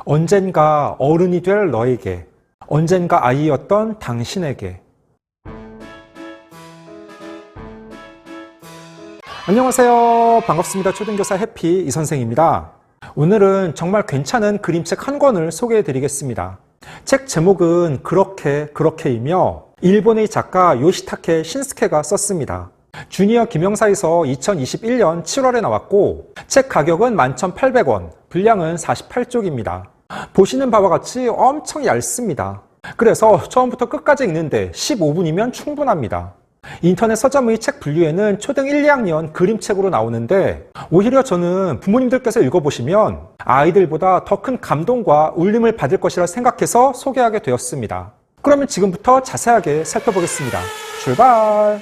언젠가 어른이 될 너에게, 언젠가 아이였던 당신에게. 안녕하세요. 반갑습니다. 초등교사 해피 이선생입니다. 오늘은 정말 괜찮은 그림책 한 권을 소개해 드리겠습니다. 책 제목은 그렇게이며 일본의 작가 요시타케 신스케가 썼습니다. 주니어 김영사에서 2021년 7월에 나왔고 책 가격은 11,800원, 분량은 48쪽입니다. 보시는 바와 같이 엄청 얇습니다. 그래서 처음부터 끝까지 읽는데 15분이면 충분합니다. 인터넷 서점의 책 분류에는 초등 1, 2학년 그림책으로 나오는데 오히려 저는 부모님들께서 읽어보시면 아이들보다 더 큰 감동과 울림을 받을 것이라 생각해서 소개하게 되었습니다. 그러면 지금부터 자세하게 살펴보겠습니다. 출발!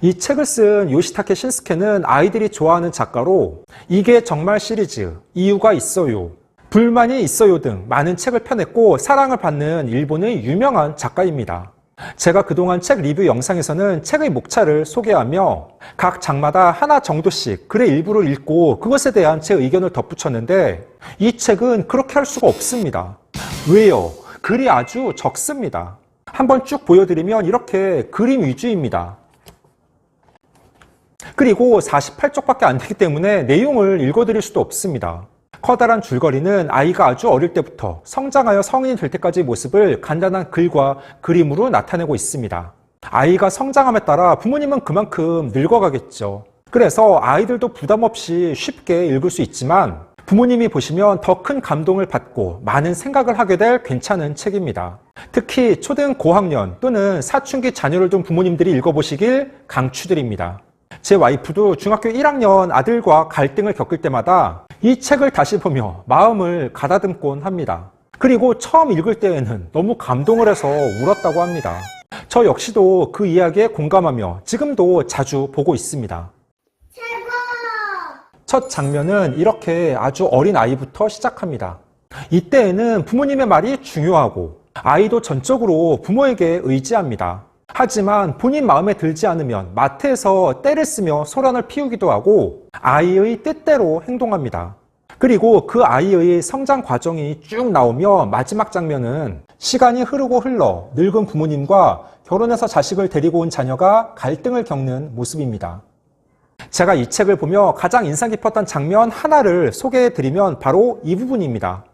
이 책을 쓴 요시타케 신스케는 아이들이 좋아하는 작가로 이게 정말 시리즈, 이유가 있어요, 불만이 있어요 등 많은 책을 펴냈고 사랑을 받는 일본의 유명한 작가입니다. 제가 그동안 책 리뷰 영상에서는 책의 목차를 소개하며 각 장마다 하나 정도씩 글의 일부를 읽고 그것에 대한 제 의견을 덧붙였는데 이 책은 그렇게 할 수가 없습니다. 왜요? 글이 아주 적습니다. 한번 쭉 보여드리면 이렇게 그림 위주입니다. 그리고 48쪽밖에 안 되기 때문에 내용을 읽어드릴 수도 없습니다. 커다란 줄거리는 아이가 아주 어릴 때부터 성장하여 성인이 될 때까지의 모습을 간단한 글과 그림으로 나타내고 있습니다. 아이가 성장함에 따라 부모님은 그만큼 늙어가겠죠. 그래서 아이들도 부담 없이 쉽게 읽을 수 있지만 부모님이 보시면 더 큰 감동을 받고 많은 생각을 하게 될 괜찮은 책입니다. 특히 초등 고학년 또는 사춘기 자녀를 둔 부모님들이 읽어보시길 강추드립니다. 제 와이프도 중학교 1학년 아들과 갈등을 겪을 때마다 이 책을 다시 보며 마음을 가다듬곤 합니다. 그리고 처음 읽을 때에는 너무 감동을 해서 울었다고 합니다. 저 역시도 그 이야기에 공감하며 지금도 자주 보고 있습니다. 첫 장면은 이렇게 아주 어린 아이부터 시작합니다. 이때에는 부모님의 말이 중요하고 아이도 전적으로 부모에게 의지합니다. 하지만 본인 마음에 들지 않으면 마트에서 떼를 쓰며 소란을 피우기도 하고 아이의 뜻대로 행동합니다. 그리고 그 아이의 성장 과정이 쭉 나오며 마지막 장면은 시간이 흐르고 흘러 늙은 부모님과 결혼해서 자식을 데리고 온 자녀가 갈등을 겪는 모습입니다. 제가 이 책을 보며 가장 인상 깊었던 장면 하나를 소개해드리면 바로 이 부분입니다.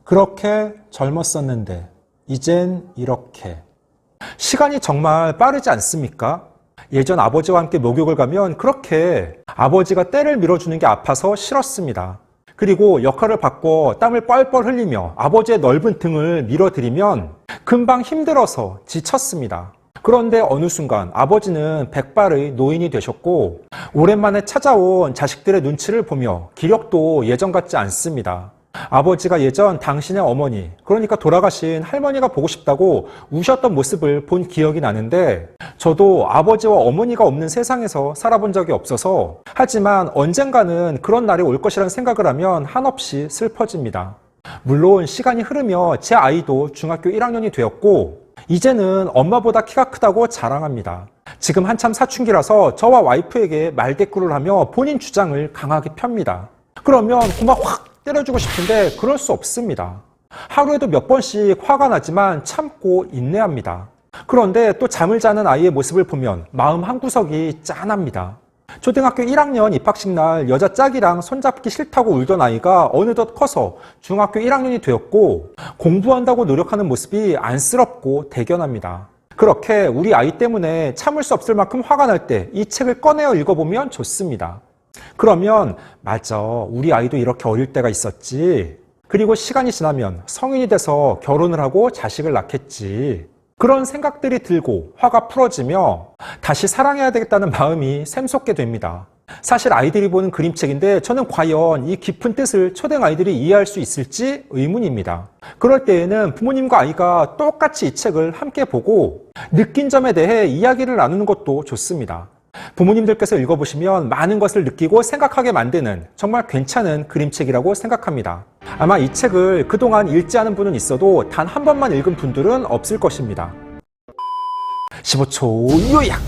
그렇게 젊었었는데 이젠 이렇게. 시간이 정말 빠르지 않습니까? 예전 아버지와 함께 목욕을 가면 그렇게 아버지가 때를 밀어주는 게 아파서 싫었습니다. 그리고 역할을 바꿔 땀을 뻘뻘 흘리며 아버지의 넓은 등을 밀어드리면 금방 힘들어서 지쳤습니다. 그런데 어느 순간 아버지는 백발의 노인이 되셨고 오랜만에 찾아온 자식들의 눈치를 보며 기력도 예전 같지 않습니다. 아버지가 예전 당신의 어머니, 그러니까 돌아가신 할머니가 보고 싶다고 우셨던 모습을 본 기억이 나는데 저도 아버지와 어머니가 없는 세상에서 살아본 적이 없어서 하지만 언젠가는 그런 날이 올 것이라는 생각을 하면 한없이 슬퍼집니다. 물론 시간이 흐르며 제 아이도 중학교 1학년이 되었고 이제는 엄마보다 키가 크다고 자랑합니다. 지금 한참 사춘기라서 저와 와이프에게 말대꾸를 하며 본인 주장을 강하게 펴니다. 그러면 고막 확 때려주고 싶은데 그럴 수 없습니다. 하루에도 몇 번씩 화가 나지만 참고 인내합니다. 그런데 또 잠을 자는 아이의 모습을 보면 마음 한구석이 짠합니다. 초등학교 1학년 입학식 날 여자 짝이랑 손잡기 싫다고 울던 아이가 어느덧 커서 중학교 1학년이 되었고 공부한다고 노력하는 모습이 안쓰럽고 대견합니다. 그렇게 우리 아이 때문에 참을 수 없을 만큼 화가 날 때 이 책을 꺼내어 읽어보면 좋습니다. 그러면 맞아, 우리 아이도 이렇게 어릴 때가 있었지. 그리고 시간이 지나면 성인이 돼서 결혼을 하고 자식을 낳겠지. 그런 생각들이 들고 화가 풀어지며 다시 사랑해야 되겠다는 마음이 샘솟게 됩니다. 사실 아이들이 보는 그림책인데 저는 과연 이 깊은 뜻을 초등 아이들이 이해할 수 있을지 의문입니다. 그럴 때에는 부모님과 아이가 똑같이 이 책을 함께 보고 느낀 점에 대해 이야기를 나누는 것도 좋습니다. 부모님들께서 읽어보시면 많은 것을 느끼고 생각하게 만드는 정말 괜찮은 그림책이라고 생각합니다. 아마 이 책을 그동안 읽지 않은 분은 있어도 단 한 번만 읽은 분들은 없을 것입니다. 15초 요약!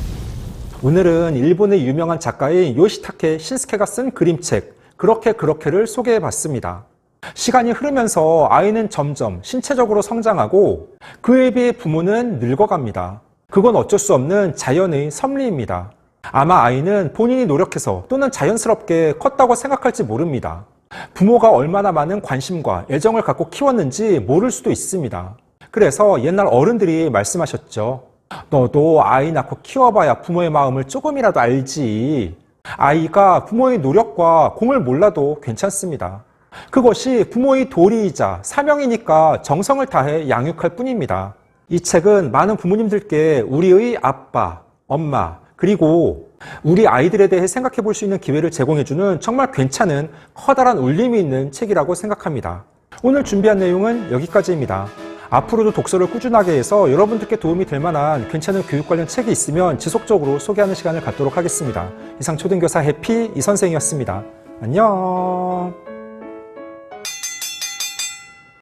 오늘은 일본의 유명한 작가인 요시타케 신스케가 쓴 그림책 그렇게를 소개해봤습니다. 시간이 흐르면서 아이는 점점 신체적으로 성장하고 그에 비해 부모는 늙어갑니다. 그건 어쩔 수 없는 자연의 섭리입니다. 아마 아이는 본인이 노력해서 또는 자연스럽게 컸다고 생각할지 모릅니다. 부모가 얼마나 많은 관심과 애정을 갖고 키웠는지 모를 수도 있습니다. 그래서 옛날 어른들이 말씀하셨죠. 너도 아이 낳고 키워봐야 부모의 마음을 조금이라도 알지. 아이가 부모의 노력과 공을 몰라도 괜찮습니다. 그것이 부모의 도리이자 사명이니까 정성을 다해 양육할 뿐입니다. 이 책은 많은 부모님들께 우리의 아빠, 엄마, 그리고 우리 아이들에 대해 생각해 볼 수 있는 기회를 제공해주는 정말 괜찮은 커다란 울림이 있는 책이라고 생각합니다. 오늘 준비한 내용은 여기까지입니다. 앞으로도 독서를 꾸준하게 해서 여러분들께 도움이 될 만한 괜찮은 교육 관련 책이 있으면 지속적으로 소개하는 시간을 갖도록 하겠습니다. 이상 초등교사 해피 이선생이었습니다. 안녕.